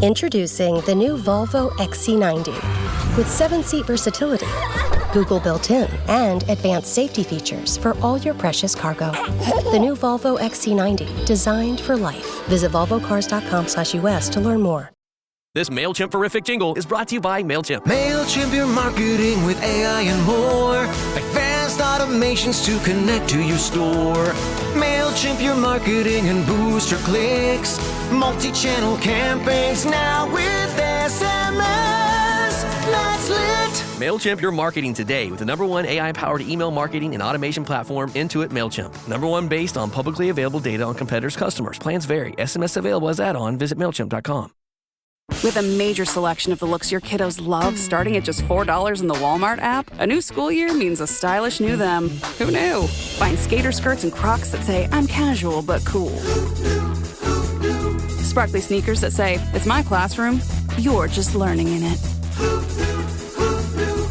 Introducing the new Volvo XC90 with 7-seat versatility, Google built-in, and advanced safety features for all your precious cargo. The new Volvo XC90, designed for life. Visit volvocars.com/US to learn more. This MailChimp-verific jingle is brought to you by MailChimp. MailChimp, your marketing with AI and more. Advanced automations to connect to your store. MailChimp, your marketing and boost your clicks. Multi-channel campaigns now with SMS. That's lit. MailChimp your marketing today with the #1 AI-powered email marketing and automation platform, Intuit MailChimp. #1 based on publicly available data on competitors' customers. Plans vary. SMS available as add-on. Visit MailChimp.com. With a major selection of the looks your kiddos love starting at just $4 in the Walmart app, a new school year means a stylish new them. Who knew? Find skater skirts and Crocs that say, I'm casual but cool. Sparkly sneakers that say, it's my classroom, you're just learning in it.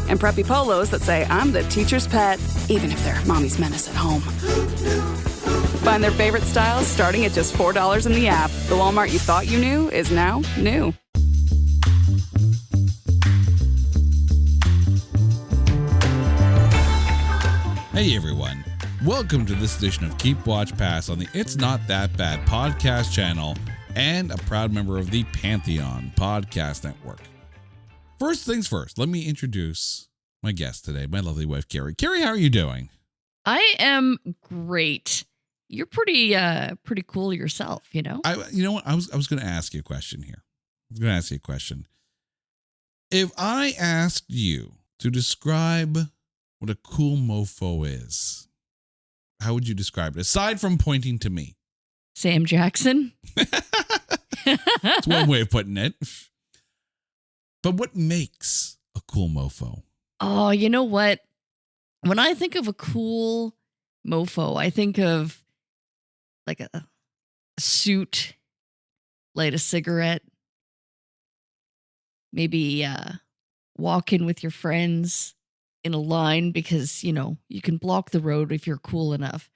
And preppy polos that say, I'm the teacher's pet, even if they're mommy's menace at home. Find their favorite styles starting at just $4 in the app. The Walmart you thought you knew is now new. Hey everyone, welcome to this edition of Keep Watch Pass on the It's Not That Bad podcast channel and a proud member of the Pantheon Podcast Network. First things first, let me introduce my guest today, my lovely wife, Carrie. Carrie, how are you doing? I am great. You're pretty cool yourself, you know? You know what? I was going to ask you a question here. If I asked you to describe what a cool mofo is, how would you describe it? Aside from pointing to me. Sam Jackson. That's one way of putting it. But what makes a cool mofo? Oh, you know what? When I think of a cool mofo, I think of like a suit, light a cigarette, maybe walk in with your friends in a line because, you know, you can block the road if you're cool enough.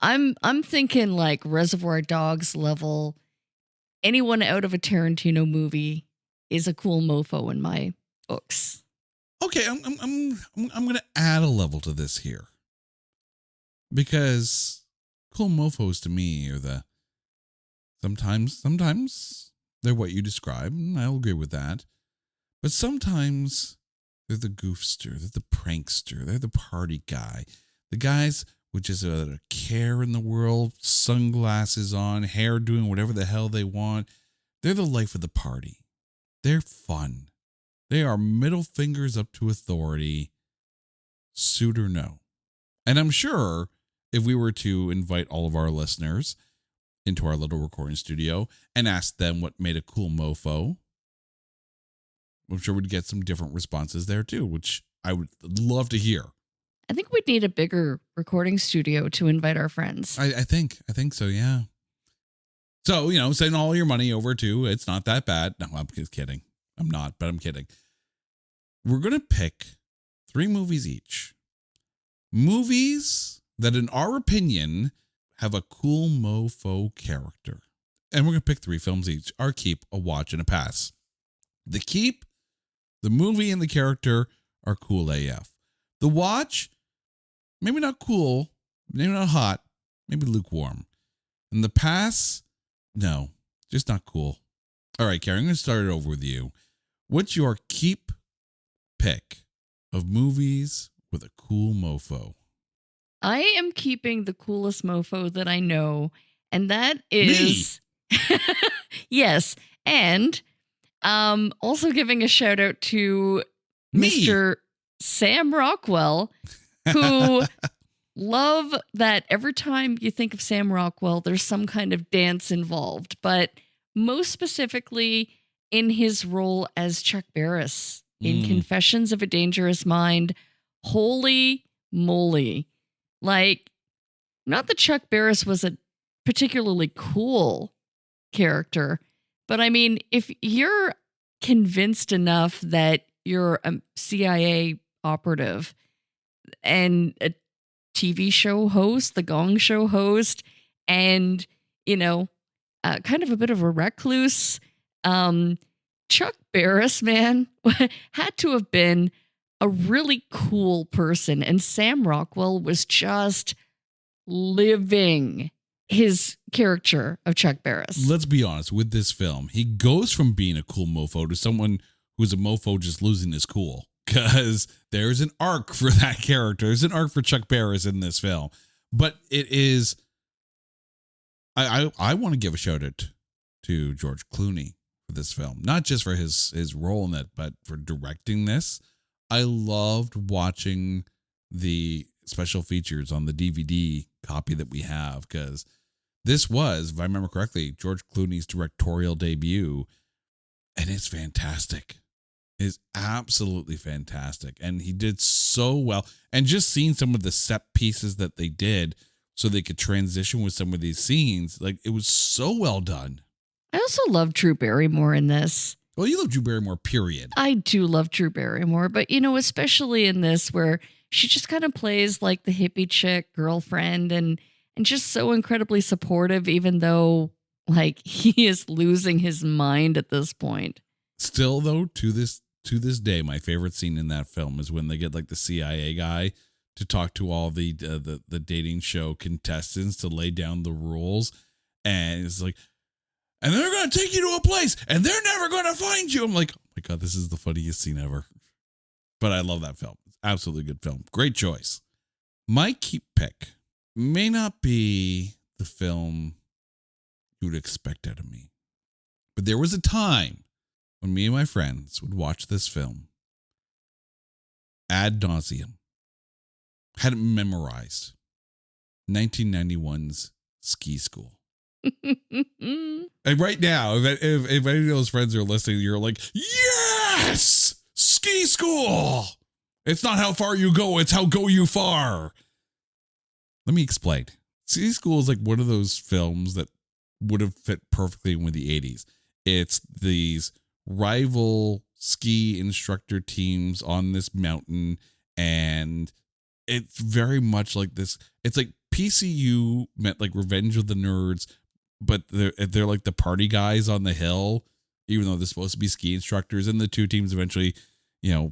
I'm thinking like Reservoir Dogs level. Anyone out of a Tarantino movie is a cool mofo in my books. Okay, I'm going to add a level to this here. Because cool mofos to me are sometimes they're what you describe, and I'll agree with that. But sometimes they're the goofster, they're the prankster, they're the party guy. The guys with just a care in the world, sunglasses on, hair doing whatever the hell they want. They're the life of the party. They're fun. They are middle fingers up to authority, suit or no. And I'm sure if we were to invite all of our listeners into our little recording studio and ask them what made a cool mofo, I'm sure we'd get some different responses there too, which I would love to hear. I think we'd need a bigger recording studio to invite our friends. I think so, yeah. So, you know, send all your money over to It's Not That Bad. No, I'm just kidding. I'm not, but I'm kidding. We're going to pick 3 movies each. Movies that, in our opinion, have a cool mofo character. And we're going to pick 3 films each. Our keep, a watch, and a pass. The keep, the movie, and the character are cool AF. The watch, maybe not cool, maybe not hot, maybe lukewarm. And the pass, no, just not cool. All right, Carrie, I'm going to start it over with you. What's your keep pick of movies with a cool mofo? I am keeping the coolest mofo that I know, and that is me. Yes, and also giving a shout out to Me. Mr. Sam Rockwell, who love that every time you think of Sam Rockwell, there's some kind of dance involved, but most specifically in his role as Chuck Barris in Confessions of a Dangerous Mind. Holy moly. Like, not that Chuck Barris was a particularly cool character, but I mean, if you're convinced enough that you're a CIA operative and a TV show host, the Gong Show host, and, you know, kind of a bit of a recluse, Chuck Barris, man, had to have been a really cool person. And Sam Rockwell was just living his character of Chuck Barris. Let's be honest with this film. He goes from being a cool mofo to someone who's a mofo just losing his cool, because there's an arc for that character. There's an arc for Chuck Barris in this film. But it is, I want to give a shout out to George Clooney for this film, not just for his role in it, but for directing this. I loved watching the special features on the DVD copy that we have, because this was, if I remember correctly, George Clooney's directorial debut, and it's fantastic. It's absolutely fantastic, and he did so well. And just seeing some of the set pieces that they did so they could transition with some of these scenes, like, it was so well done. I also love Drew Barrymore in this. Well, you love Drew Barrymore, period. I do love Drew Barrymore, but, especially in this where she just kind of plays like the hippie chick girlfriend and just so incredibly supportive, even though, like, he is losing his mind at this point. Still, though, to this day, my favorite scene in that film is when they get, like, the CIA guy to talk to all the dating show contestants to lay down the rules. And it's like, and they're going to take you to a place and they're never going to find you. I'm like, oh my God, this is the funniest scene ever. But I love that film. It's absolutely good film. Great choice. My keep pick may not be the film you would expect out of me, but there was a time when me and my friends would watch this film ad nauseum. Had it memorized. 1991's Ski School. And right now, if any of those friends are listening, you're like, yes, Ski School. It's not how far you go, it's how go you far. Let me explain. Ski School is like one of those films that would have fit perfectly with the 80s. It's these rival ski instructor teams on this mountain, and it's very much like this. It's like PCU met like Revenge of the Nerds, but they're like the party guys on the hill, even though they're supposed to be ski instructors. And the two teams eventually,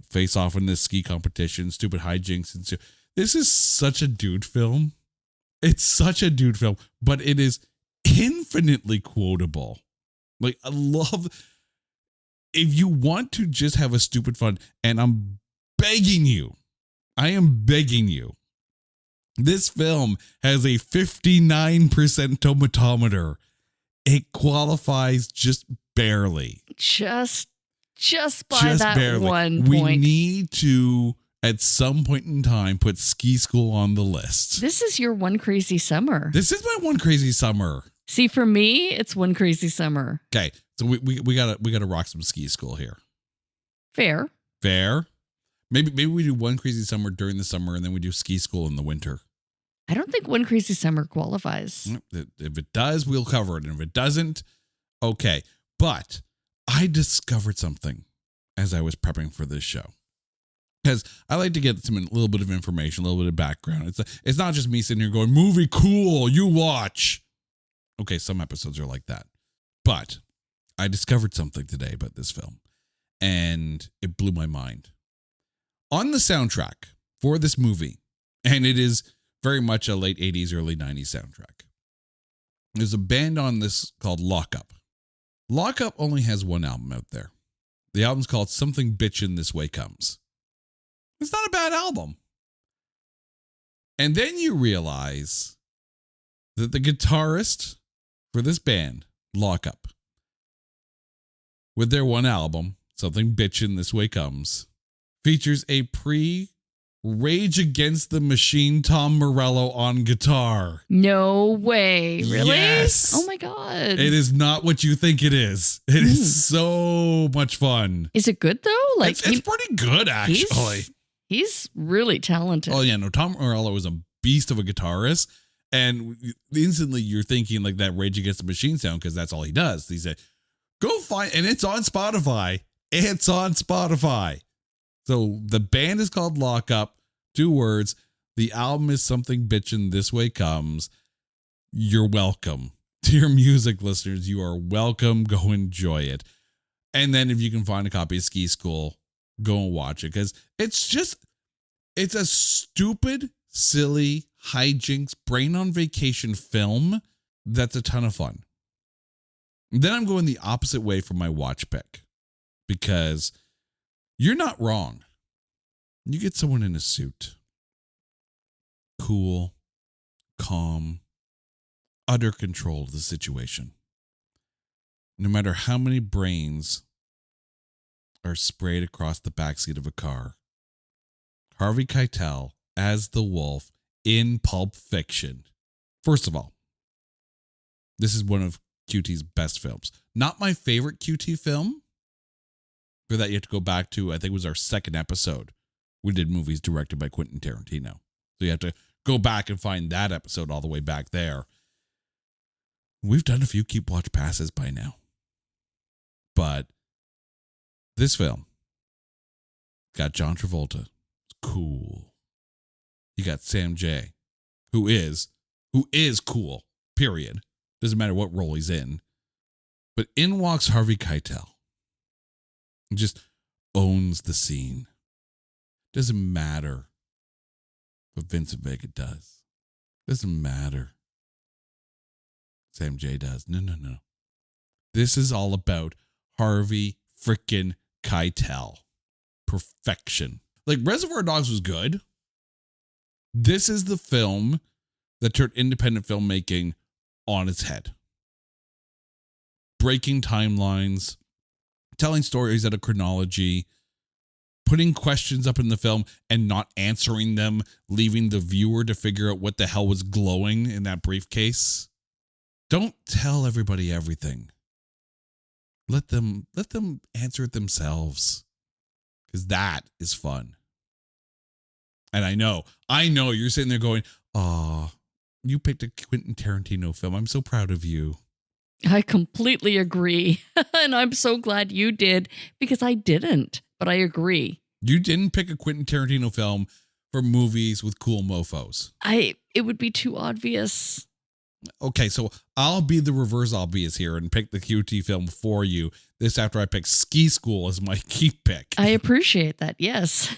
face off in this ski competition, stupid hijinks. And so this is such a dude film. It's such a dude film, but it is infinitely quotable. Like, I love, if you want to just have a stupid fun, and I am begging you, this film has a 59% tomatometer. It qualifies just barely. Just by that barely. 1 point. We need to, at some point in time, put Ski School on the list. This is your One Crazy Summer. This is my One Crazy Summer. See, for me, it's One Crazy Summer. Okay, so we gotta rock some Ski School here. Fair. Maybe we do One Crazy Summer during the summer, and then we do Ski School in the winter. I don't think One Crazy Summer qualifies. If it does, we'll cover it. And if it doesn't, okay. But I discovered something as I was prepping for this show, because I like to get a little bit of information, a little bit of background. It's not just me sitting here going, movie cool, you watch. Okay, some episodes are like that. But I discovered something today about this film, and it blew my mind. On the soundtrack for this movie, and it is very much a late 80s, early 90s soundtrack, there's a band on this called Lock Up. Lock Up only has one album out there. The album's called Something Bitchin' This Way Comes. It's not a bad album. And then you realize that the guitarist for this band, Lock Up, with their one album, Something Bitchin' This Way Comes, features a Rage Against the Machine Tom Morello on guitar. No way. Really? Yes. Oh my God. It is not what you think it is. It is so much fun. Is it good though? Like, it's pretty good, actually. He's really talented. Oh yeah, no, Tom Morello is a beast of a guitarist. And instantly you're thinking like that Rage Against the Machine sound, because that's all he does. He said, go find, and it's on Spotify. It's on Spotify. So the band is called Lock Up, 2 words. The album is Something Bitchin' This Way Comes. You're welcome. To your music listeners, you are welcome. Go enjoy it. And then if you can find a copy of Ski School, go and watch it. Because it's a stupid, silly, hijinks, brain on vacation film that's a ton of fun. And then I'm going the opposite way for my watch pick. Because you're not wrong. You get someone in a suit. Cool, calm, utter control of the situation. No matter how many brains are sprayed across the backseat of a car, Harvey Keitel as the wolf in Pulp Fiction. First of all, this is one of QT's best films. Not my favorite QT film. For that, you have to go back to, I think it was our second episode. We did movies directed by Quentin Tarantino. So you have to go back and find that episode all the way back there. We've done a few Keep Watch passes by now. But this film got John Travolta. It's cool. You got Sam J, who is cool, period. Doesn't matter what role he's in. But in walks Harvey Keitel. He just owns the scene. Doesn't matter what Vincent Vega does. Doesn't matter. Sam J does. No. This is all about Harvey frickin' Keitel. Perfection. Like Reservoir Dogs was good. This is the film that turned independent filmmaking on its head. Breaking timelines, telling stories out of chronology, putting questions up in the film and not answering them, leaving the viewer to figure out what the hell was glowing in that briefcase. Don't tell everybody everything. Let them answer it themselves. Because that is fun. And I know you're sitting there going, "Aw, you picked a Quentin Tarantino film. I'm so proud of you." I completely agree. And I'm so glad you did, because I didn't, but I agree. You didn't pick a Quentin Tarantino film for movies with cool mofos. It would be too obvious. Okay, so I'll be the reverse obvious here and pick the QT film for you. This after I pick Ski School as my key pick. I appreciate that, yes.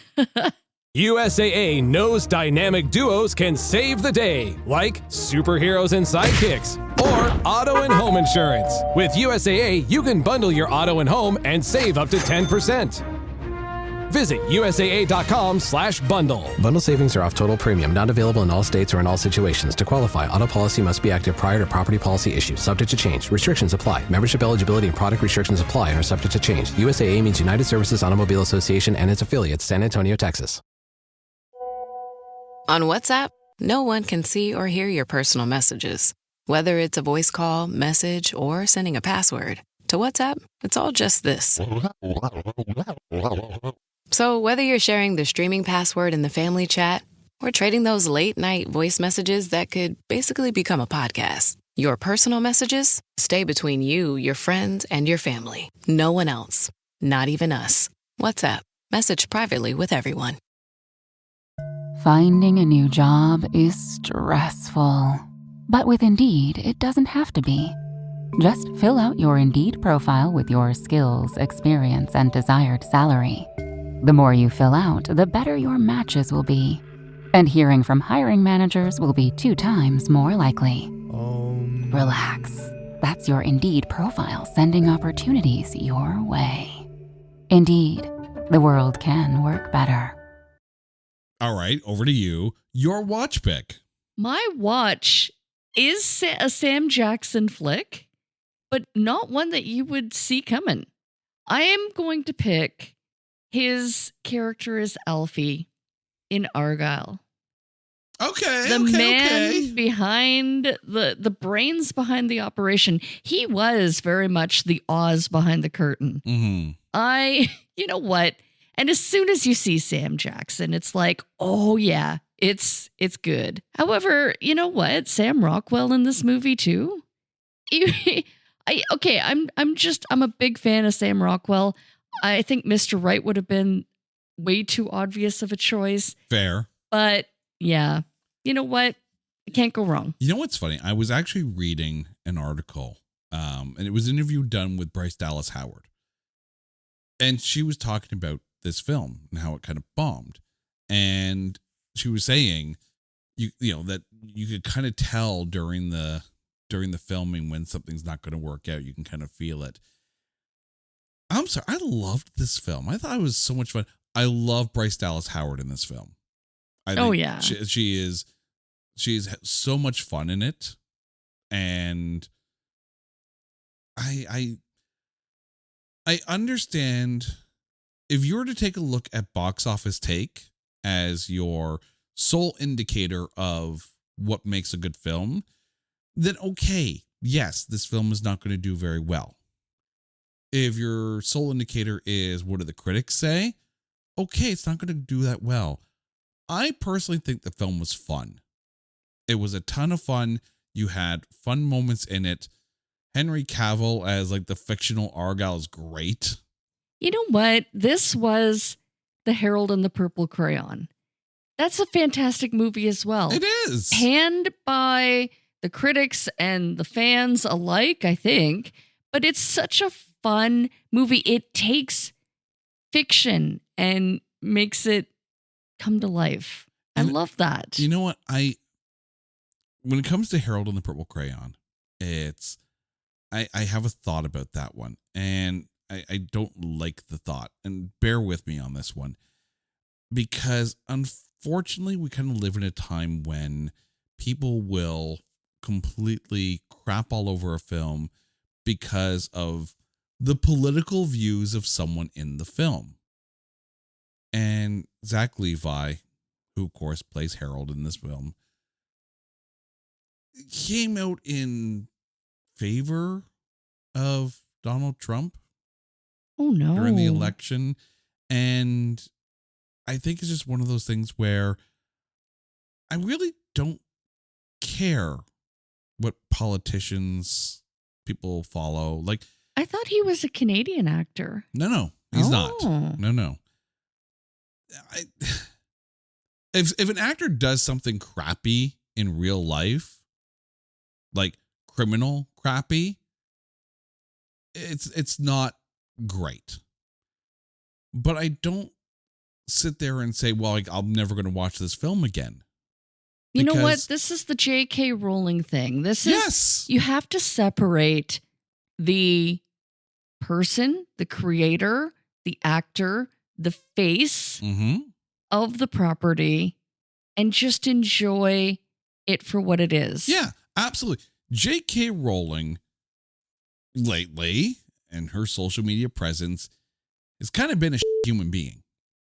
USAA knows dynamic duos can save the day, like superheroes and sidekicks, or auto and home insurance. With USAA, you can bundle your auto and home and save up to 10%. Visit USAA.com/bundle. Bundle savings are off total premium, not available in all states or in all situations. To qualify, auto policy must be active prior to property policy issue, subject to change. Restrictions apply. Membership eligibility and product restrictions apply and are subject to change. USAA means United Services Automobile Association and its affiliates, San Antonio, Texas. On WhatsApp, no one can see or hear your personal messages. Whether it's a voice call, message, or sending a password. To WhatsApp, it's all just this. So whether you're sharing the streaming password in the family chat or trading those late-night voice messages that could basically become a podcast, your personal messages stay between you, your friends, and your family. No one else. Not even us. WhatsApp. Message privately with everyone. Finding a new job is stressful. But with Indeed, it doesn't have to be. Just fill out your Indeed profile with your skills, experience, and desired salary. The more you fill out, the better your matches will be. And hearing from hiring managers will be 2 times more likely. Relax. That's your Indeed profile sending opportunities your way. Indeed, the world can work better. All right, over to you. Your watch pick. My watch is a Sam Jackson flick, but not one that you would see coming. I am going to pick his character as Alfie in Argyle. Okay, the man behind the brains behind the operation. He was very much the Oz behind the curtain. Mm-hmm. You know what? And as soon as you see Sam Jackson, it's like, oh yeah, it's good. However, you know what? Sam Rockwell in this movie too. I'm a big fan of Sam Rockwell. I think Mr. Right would have been way too obvious of a choice. Fair. But yeah, you know what? You can't go wrong. You know what's funny? I was actually reading an article, and it was an interview done with Bryce Dallas Howard. And she was talking about this film and how it kind of bombed. And she was saying, you know, that you could kind of tell during the filming when something's not going to work out. You can kind of feel it. I'm sorry. I loved this film. I thought it was so much fun. I love Bryce Dallas Howard in this film. I think she's so much fun in it. And I understand if you were to take a look at Box Office Take as your sole indicator of what makes a good film, then okay, yes, this film is not going to do very well. If your sole indicator is what do the critics say, okay, it's not going to do that well. I personally think the film was fun. It was a ton of fun. You had fun moments in it. Henry Cavill as like the fictional Argyle is great. You know what? This was The Herald and the Purple Crayon. That's a fantastic movie as well. It is. Panned by the critics and the fans alike, I think. But it's such a fun movie. It takes fiction and makes it come to life. I love that. You know what? When it comes to Harold and the Purple Crayon, I have a thought about that one. And I don't like the thought. And bear with me on this one. Because unfortunately, we kind of live in a time when people will completely crap all over a film because of the political views of someone in the film. And Zach Levi, who of course plays Harold in this film, came out in favor of Donald Trump. Oh no. During the election. And I think it's just one of those things where I really don't care what politicians people follow. Like, I thought he was a Canadian actor. No, he's not. No. If an actor does something crappy in real life, like criminal crappy, it's not great. But I don't sit there and say, well, like, I'm never going to watch this film again. You know what? This is the J.K. Rowling thing. Yes. You have to separate the person, the creator, the actor, the face of the property, and just enjoy it for what it is. Yeah, absolutely. J.K. Rowling lately and her social media presence has kind of been a human being.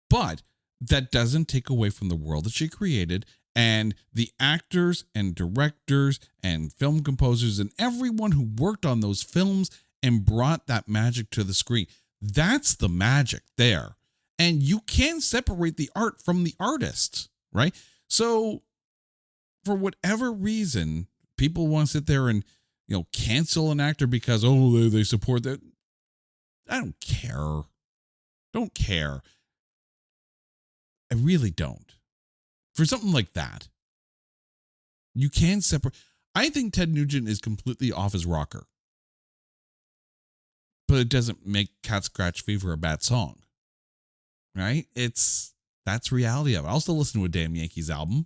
But that doesn't take away from the world that she created and the actors and directors and film composers and everyone who worked on those films and brought that magic to the screen. That's the magic there. And you can separate the art from the artist, right? So for whatever reason, people want to sit there and, cancel an actor because, they support that. I don't care. Don't care. I really don't. For something like that, you can separate. I think Ted Nugent is completely off his rocker. But it doesn't make Cat Scratch Fever a bad song. Right? That's reality of it. I'll still listen to a damn Yankees album.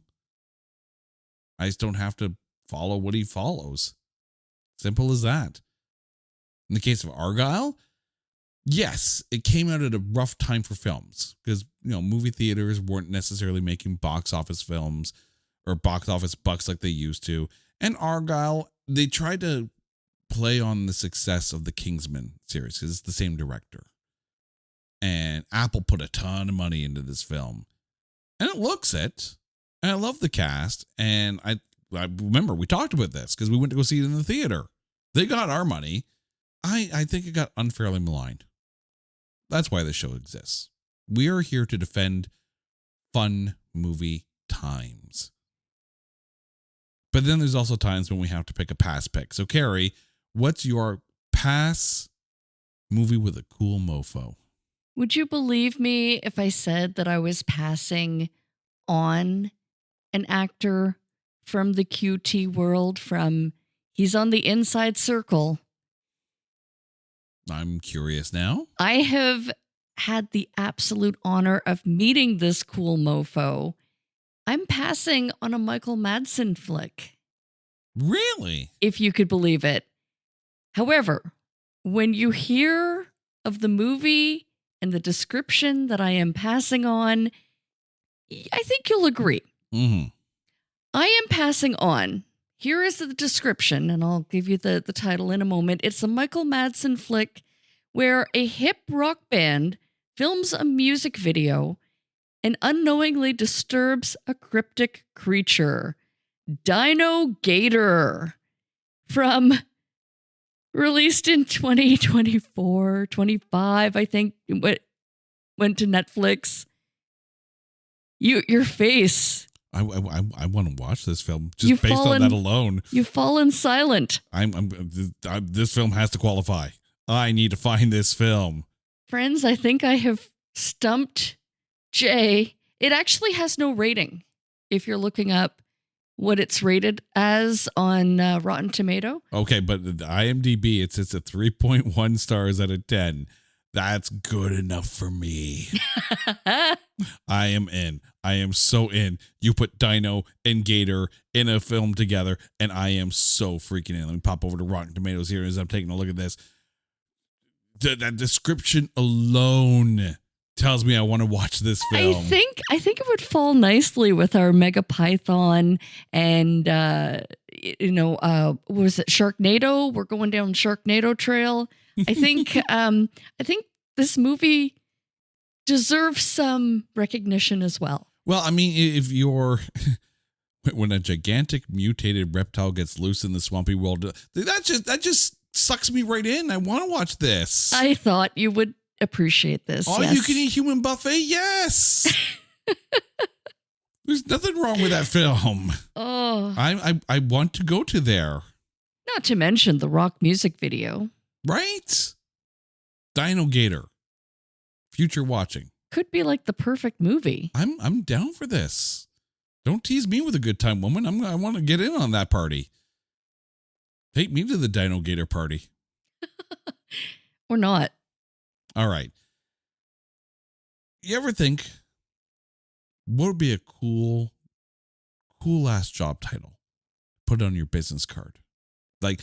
I just don't have to follow what he follows. Simple as that. In the case of Argyle, yes, it came out at a rough time for films because, movie theaters weren't necessarily making box office films or box office bucks like they used to. And Argyle, they tried to play on the success of the Kingsman series because it's the same director. And Apple put a ton of money into this film. And it looks it. And I love the cast. And I remember we talked about this because we went to go see it in the theater. They got our money. I think it got unfairly maligned. That's why this show exists. We are here to defend fun movie times. But then there's also times when we have to pick a pass pick. So, Carrie, what's your pass movie with a cool mofo? Would you believe me if I said that I was passing on an actor from the QT world he's on the Inside Circle? I'm curious now. I have had the absolute honor of meeting this cool mofo, I'm passing on a Michael Madsen flick. Really? If you could believe it. However, when you hear of the movie and the description that I am passing on, I think you'll agree. Mm-hmm. I am passing on. Here is the description, and I'll give you the title in a moment. It's a Michael Madsen flick where a hip rock band films a music video and unknowingly disturbs a cryptic creature, Dino Gator, from released in 2024, 25, I think, went to Netflix. Your face. I want to watch this film just based on that alone. You've fallen silent. This film has to qualify. I need to find this film. Friends, I think I have stumped Jay. It actually has no rating. If you're looking up what it's rated as on Rotten Tomato. Okay, but the IMDb, it's a 3.1 stars out of 10. That's good enough for me. I am in. I am so in. You put Dino and Gator in a film together, and I am so freaking in. Let me pop over to Rotten Tomatoes here as I'm taking a look at this. That description alone tells me I want to watch this film. I think it would fall nicely with our Mega Python and was it Sharknado? We're going down Sharknado trail. I think this movie deserves some recognition as well. Well, I mean, if you're when a gigantic mutated reptile gets loose in the swampy world, that just sucks me right in. I want to watch this. I thought you would appreciate this. All you can eat human buffet, yes. There's nothing wrong with that film. Oh, I want to go to there. Not to mention the rock music video. Right? Dino Gator. Future watching. Could be like the perfect movie. I'm down for this. Don't tease me with a good time, woman. I want to get in on that party. Take me to the Dino Gator party. Or not. All right. You ever think, what would be a cool ass job title? Put it on your business card. Like,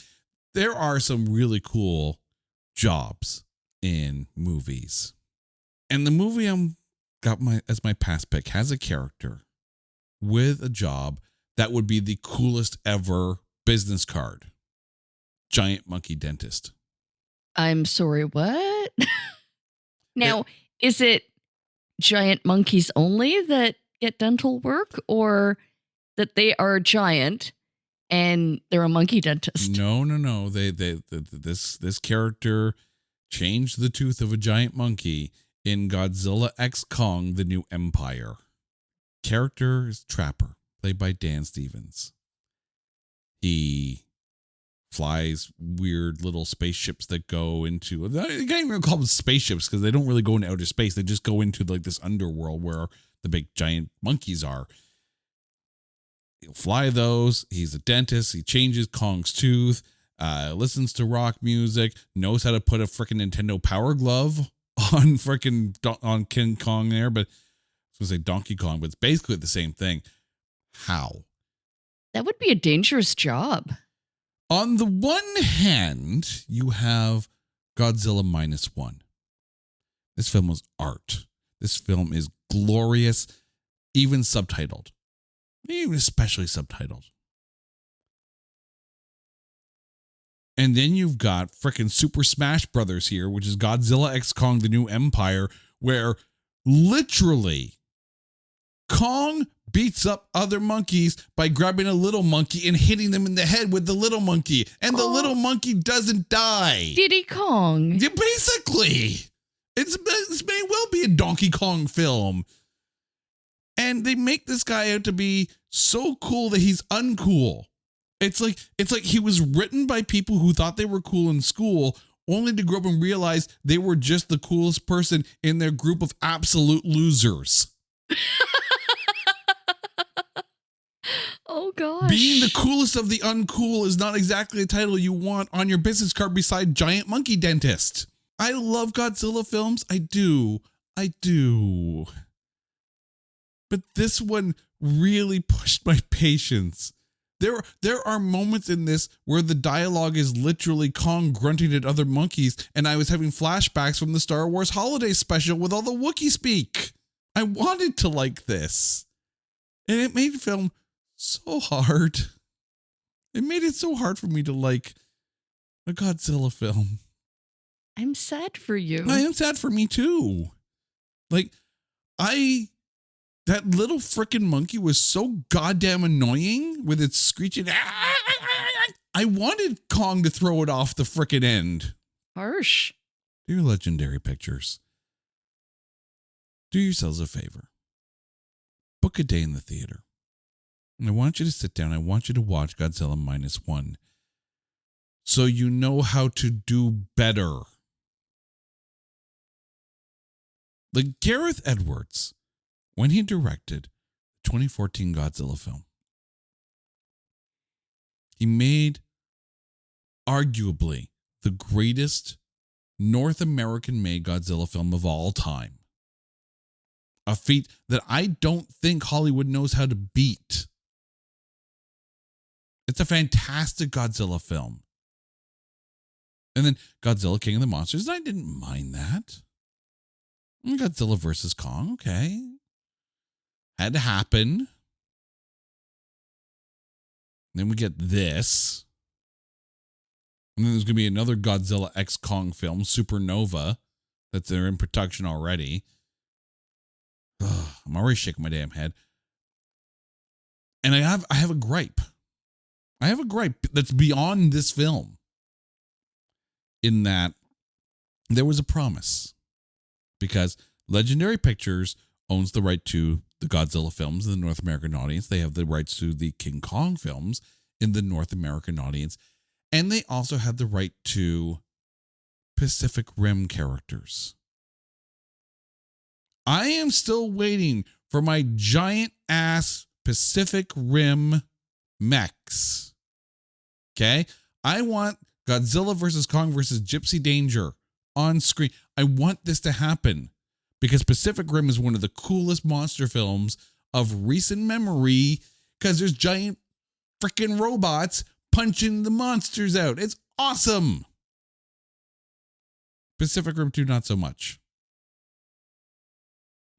there are some really cool jobs in movies. And the movie as my past pick has a character with a job that would be the coolest ever business card. Giant monkey dentist. I'm sorry, what? Now, is it giant monkeys only that get dental work, or that they are giant and they're a monkey dentist? No. This character changed the tooth of a giant monkey in Godzilla X Kong: The New Empire. Character is Trapper, played by Dan Stevens. He flies weird little spaceships that go into, I can't even call them spaceships because they don't really go into outer space. They just go into like this underworld where the big giant monkeys are. He'll fly those. He's a dentist. He changes Kong's tooth, listens to rock music, knows how to put a freaking Nintendo Power Glove on on King Kong there, but I was going to say Donkey Kong, but it's basically the same thing. How? That would be a dangerous job. On the one hand, you have Godzilla -1. This film was art. This film is glorious, even subtitled. Even especially subtitled. And then you've got frickin' Super Smash Brothers here, which is Godzilla X Kong: The New Empire, where literally Kong beats up other monkeys by grabbing a little monkey and hitting them in the head with the little monkey. And the little monkey doesn't die. Diddy Kong. Yeah, basically. This may well be a Donkey Kong film. And they make this guy out to be so cool that he's uncool. It's like he was written by people who thought they were cool in school, only to grow up and realize they were just the coolest person in their group of absolute losers. Oh, gosh. Being the coolest of the uncool is not exactly a title you want on your business card beside giant monkey dentist. I love Godzilla films. I do. But this one really pushed my patience. There are moments in this where the dialogue is literally Kong grunting at other monkeys, and I was having flashbacks from the Star Wars holiday special with all the Wookiee speak. I wanted to like this. And it made film so hard. It made it so hard for me to like a Godzilla film. I'm sad for you. I am sad for me too. Like, that little frickin' monkey was so goddamn annoying with its screeching. I wanted Kong to throw it off the frickin' end. Harsh. Dear Legendary Pictures, do yourselves a favor. Book a day in the theater. And I want you to sit down. I want you to watch Godzilla -1 so you know how to do better. Like Gareth Edwards, when he directed the 2014 Godzilla film, he made arguably the greatest North American made Godzilla film of all time. A feat that I don't think Hollywood knows how to beat. It's a fantastic Godzilla film. And then Godzilla King of the Monsters, and I didn't mind that. And Godzilla versus Kong, okay. Had to happen. Then we get this. And then there's going to be another Godzilla X Kong film, Supernova, that they're in production already. Ugh, I'm already shaking my damn head. And I have a gripe. I have a gripe that's beyond this film. In that there was a promise. Because Legendary Pictures owns the right to the Godzilla films in the North American audience. They have the rights to the King Kong films in the North American audience. And they also have the right to Pacific Rim characters. I am still waiting for my giant ass Pacific Rim mechs. Okay? I want Godzilla versus Kong versus Gypsy Danger on screen. I want this to happen because Pacific Rim is one of the coolest monster films of recent memory because there's giant freaking robots punching the monsters out. It's awesome. Pacific Rim 2, not so much.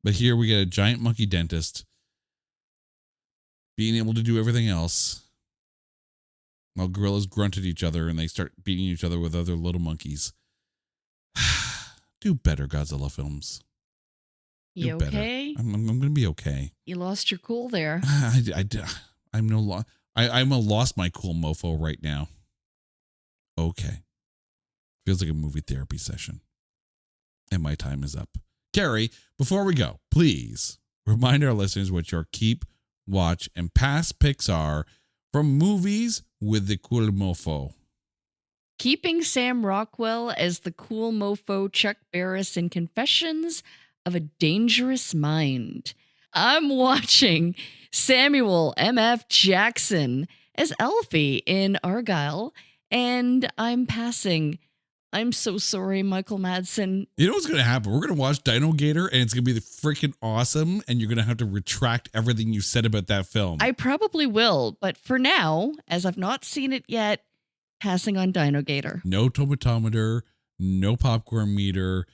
But here we get a giant monkey dentist being able to do everything else while gorillas grunt at each other and they start beating each other with other little monkeys. Do better, Godzilla films. You okay? I'm going to be okay. You lost your cool there. I'm a lost my cool mofo right now. Okay. Feels like a movie therapy session. And my time is up. Carrie, before we go, please remind our listeners what your keep, watch, and past picks are from movies with the cool mofo. Keeping Sam Rockwell as the cool mofo Chuck Barris in Confessions of a Dangerous Mind. I'm watching Samuel M.F. Jackson as Alfie in Argyle, and I'm passing. I'm so sorry, Michael Madsen. You know what's going to happen? We're going to watch Dino Gator, and it's going to be freaking awesome, and you're going to have to retract everything you said about that film. I probably will, but for now, as I've not seen it yet, passing on Dino Gator. No tomatometer, no popcorn meter.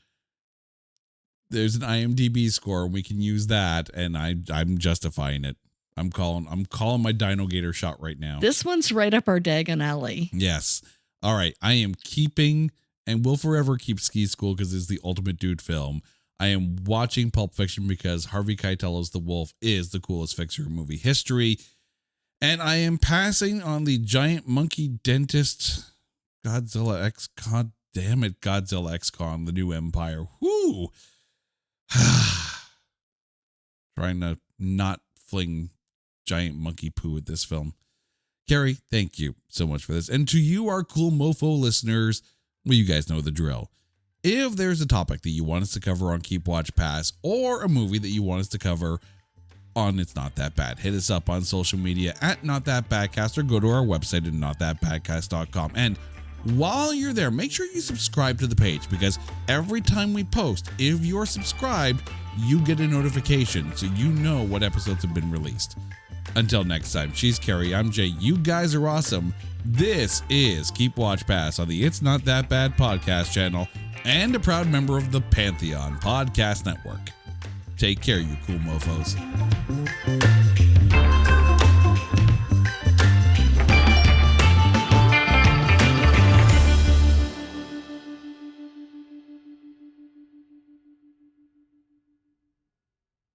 There's an IMDb score, and we can use that, and I'm justifying it. I'm calling my Dino Gator shot right now. This one's right up our daggone alley. Yes. All right. I am keeping and will forever keep Ski School because it's the ultimate dude film. I am watching Pulp Fiction because Harvey Keitel's The Wolf is the coolest fixer in movie history. And I am passing on the giant monkey dentist Godzilla X. God damn it, Godzilla X Con, the new Empire. Whoo! Trying to not fling giant monkey poo at this film. Carrie, thank you so much for this. And to you, our cool mofo listeners, well, you guys know the drill. If there's a topic that you want us to cover on Keep Watch Pass or a movie that you want us to cover on It's Not That Bad, hit us up on social media at Not That Badcast or go to our website at notthatbadcast.com. And While you're there, make sure you subscribe to the page, because every time we post, if you're subscribed, you get a notification so you know what episodes have been released. Until next time, she's Carrie, I'm Jay. You guys are awesome. This is Keep Watch Pass on the It's Not That Bad podcast channel and a proud member of the Pantheon Podcast Network. Take care, you cool mofos.